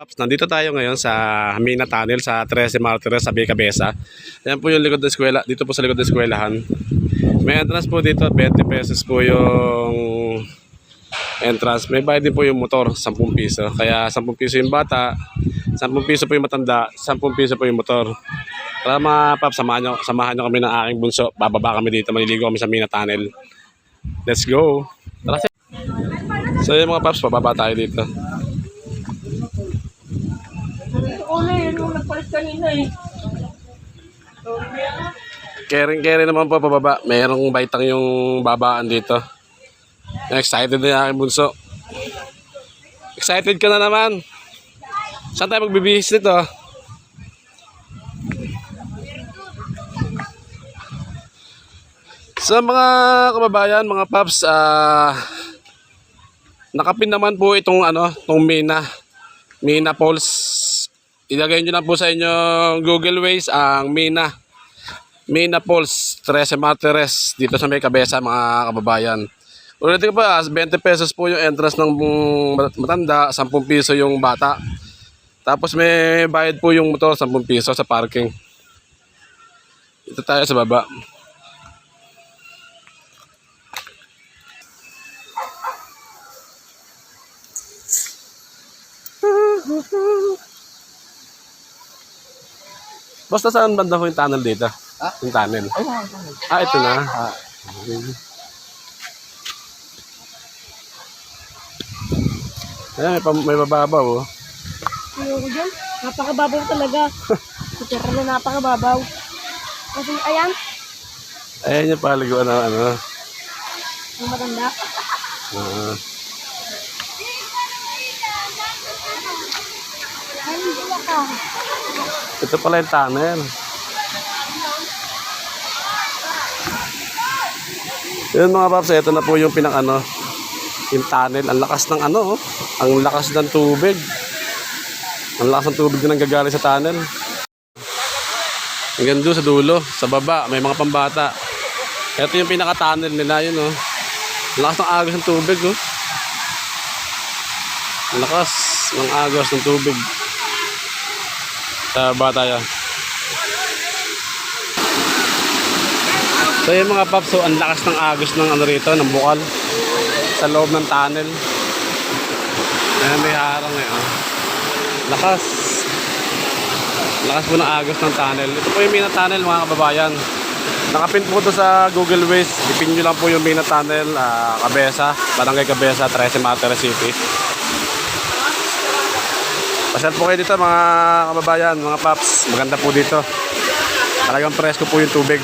Nandito tayo ngayon sa Mina Tunnel sa 13 Martires sa Bay Cabeza. Yan po yung likod ng eskwela. Dito po sa likod ng eskwelahan. May entrance po dito. 20 pesos po yung entrance. May bayad din po yung motor. 10 piso. Kaya 10 piso yung bata. 10 piso po yung matanda. 10 piso po yung motor. Para mga paps, samahan nyo kami ng aking bunso. Bababa kami dito. Maliligo kami sa Mina Tunnel. Let's go. Tara. So yung mga paps, bababa tayo dito. Yun yung nagpalit kanina eh. Kering naman po pababa. Mayroong baitang yung babaan dito. Excited na yung aking bunso. Excited ka na naman. Saan tayo magbibihis nito? Sa mga kababayan, mga paps, nakapin naman po itong itong Mina Falls. Ilagay nyo na po sa inyong Google Waze ang Mina Falls, 13 Martires, dito sa May Cabeza, mga kababayan. Ulitin ko pa, 20 pesos po yung entrance ng matanda, 10 piso yung bata. Tapos may bayad po yung motor, 10 piso sa parking. Ito tayo sa baba. Basta saan banda ko yung tunnel dito? Yung tunnel. Ito na. Ayan, may bababaw oh. Ayoko dyan. Napakababaw talaga. Pero na napakababaw. Kasi ayan, Ayan yung paliguan na yung matanda. Ay, hindi ka. Ito pala yung tunnel. Yun mga paps, ito na po yung yung tunnel. Ang lakas ng oh. Ang lakas ng tubig. Ang lakas ng tubig na nanggagaling sa tunnel. Hanggang doon sa dulo, sa baba, may mga pambata. Ito yung pinaka-tunnel nila, yun oh. Ang lakas ng agos ng tubig oh. Ang lakas ng agos ng tubig. Sa bata yan. So yung mga paps, so ang lakas ng agos ng rito, ng bukal sa loob ng tunnel. Ayan, may harang oh. Lakas po ng agos ng tunnel. Ito po yung Mina Tunnel, mga kababayan. Nakapin po ito sa Google Waze. Ipin nyo lang po yung Mina Tunnel, Cabeza, Barangay Cabeza, 13 Martires City. Pasyal po kayo dito mga kababayan, mga paps. Maganda po dito. Talagang presko po yung tubig.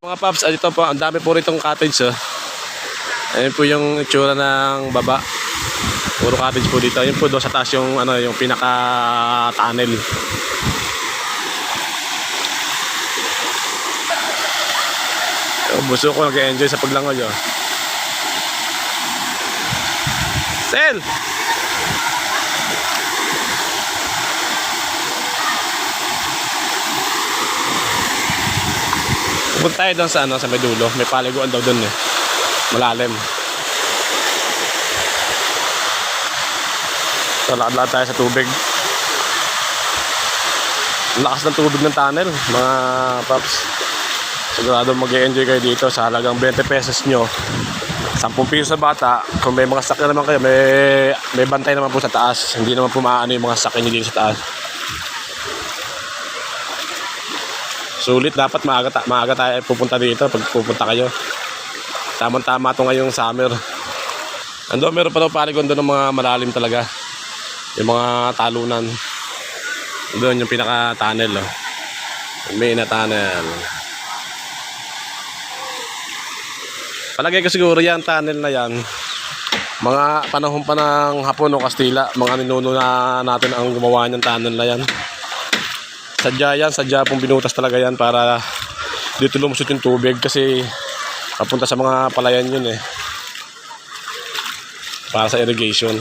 Mga paps, dito po, ang dami po ritong cottage oh. Ayun po yung itsura ng baba. Puro cottage po dito. Ayun po doon sa taas yung yung pinaka-tunnel. Buso ko nag-enjoy sa paglangoy oh. Sel! Punta tayo doon sa may dulo. May paliguan daw doon eh. Malalim. So lakad tayo sa tubig. Lakas ng tubig ng tunnel, mga paps. Sigurado mag-e-enjoy kayo dito sa halagang 20 pesos nyo. 10 piso sa bata. Kung may mga sakyan naman kayo, may bantay naman po sa taas. Hindi naman po maano yung mga sakyan nyo dito sa taas. Sulit, dapat maaga tayo pupunta dito pag pupunta kayo. Tamang-tama to ngayong summer. Ando, meron pa daw paligon doon ng mga malalim talaga. Yung mga talunan. Doon yung pinaka-tunnel. Oh. May na tunnel. Palagay ko siguro yan, tunnel na yan. Mga panahon pa ng Hapon o Kastila, mga ninuno na natin ang gumawa ng tunnel na yan. Sadya pong binutas talaga yan para dito lumusot yung tubig kasi papunta sa mga palayan yun eh. Para sa irrigation.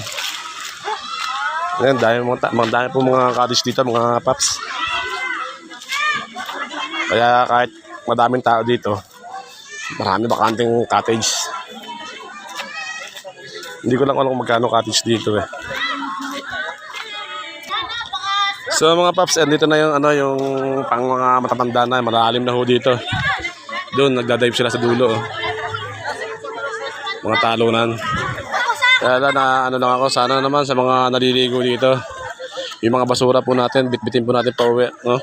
Ngayon, dami po mga cottage dito, mga paps. Kaya kahit madaming tao dito, marami bakanting cottage. Hindi ko lang alam kung magkano cottage dito eh. So mga paps, dito na yung yung pang mga matatanda na, malalim na ho dito. Doon nagda-dive sila sa dulo. Oh. Mga talunan. Kaya na lang ako, sana naman sa mga naliligo dito, yung mga basura po natin, bitbitin po natin pa uwi, no?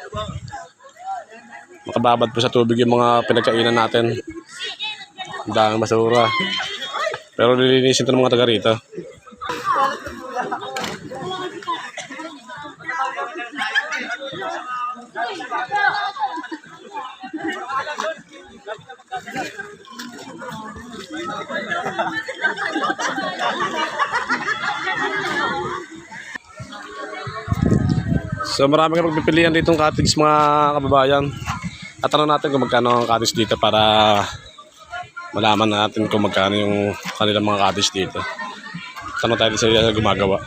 Makababad po sa tubig yung mga pinagkainan natin. Ang daming basura. Pero nilinisin ito ng mga taga rito. So marami kang pagpipilian dito ng cottage mga kababayan. At tanong natin kung magkano ang cottage dito para malaman natin kung magkano yung kanilang mga cottage dito. Tanong tayo sa gumagawa.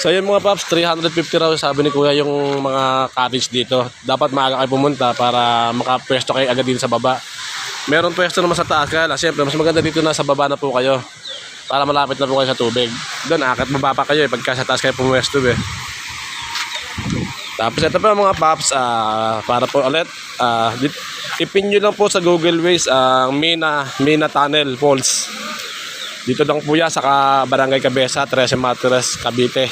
So yun mga paps, 350 raw sabi ni kuya yung mga cottage dito. Dapat maaga kayo pumunta para makapwesto kayo agad din sa baba. Meron pwesto naman sa taas kaya siyempre mas maganda dito na sa baba na po kayo. Para malapit na po kayo sa tubig. Doon akit baba pa kayo pagka sa taas kayo pumwesto eh. Tapos ito pa mga paps, para po ulit, ipin nyo lang po sa Google Waze ang Mina Tunnel Falls. Dito lang po yan sa Barangay Cabeza, 13 Martires, Cavite.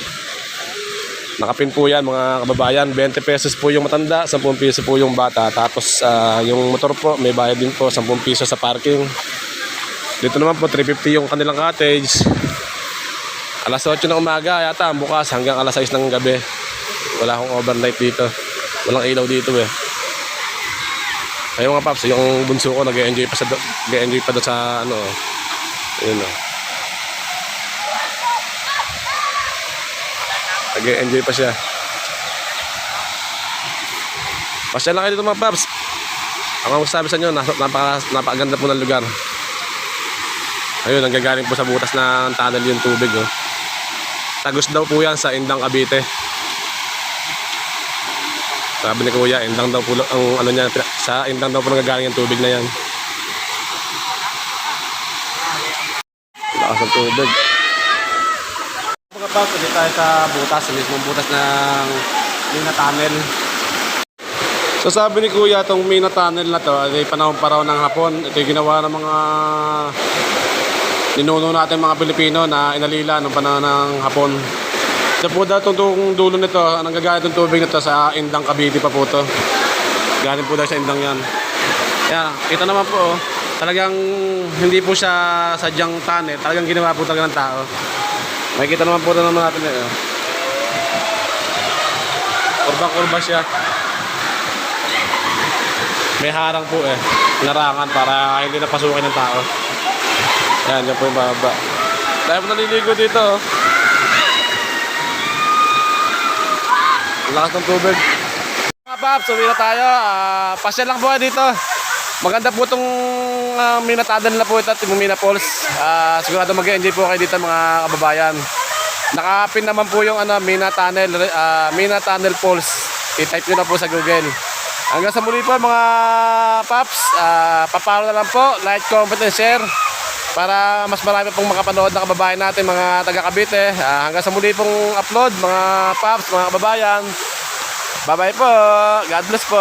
Nakapin po yan mga kababayan, 20 pesos po yung matanda, 10 piso po yung bata. Tapos yung motor po, may bayad din po, 10 piso sa parking. Dito naman po, 350 yung kanilang cottage. Alas 8 ng umaga yata, bukas hanggang alas 6 ng gabi. Wala akong overnight dito. Walang ilaw dito eh. Kaya mga paps, yung bunso ko nag-enjoy pa doon sa ano. Ayun oh. Nag-enjoy pa siya. Pasya lang kayo dito mga paps. Ang masasabi sa inyo, napakaganda po ng lugar. Ayun, nanggagaling po sa butas ng tunnel yung tubig oh. Tagos daw po yan sa Indang, Cavite. Sabi ni kuya, Indang daw po ang ano niya, sa Indang daw po nanggagaling yung tubig na yan. Lakas ng tubig. Mga paps, ulit tayo sa butas, sa mismong butas ng Mina Tunnel. So sabi ni kuya, itong Mina Tunnel na to, ay panahon pa raw ng Hapon. Ito yung ginawa ng mga ninuno natin mga Pilipino na inalila noong panahon ng Hapon. Ito po daw itong dulo nito, nanggagaling itong tubig nito sa Indang, Cavite pa po ito. Galing po daw sa Indang yan. Yan, ito naman po, talagang hindi po siya sadyang tunnel, talagang ginawa po talaga ng tao. Makikita naman po naman natin eh. Kurba-kurba siya. May harang po eh, larangan para hindi napasukin ng tao. Yan, yan po yung baba. Tayo po naliligo dito oh. Lakas ng tubig. Mga paps, uwi na tayo. Pasya lang po dito. Maganda po itong Mina Tunnel na po ito at yung Mina Falls. Sigurado mag-enjoy po kayo dito mga kababayan. Nakapin naman po yung Mina Tunnel Falls. I-type nyo na po sa Google. Hanggang sa muli po mga paps. Papalo na lang po. Like, comment, and share. Para mas marami pong makapanood na kababayan natin mga taga Cavite. Hanggang sa muli pong upload mga paps, mga kababayan. Bye bye po. God bless po.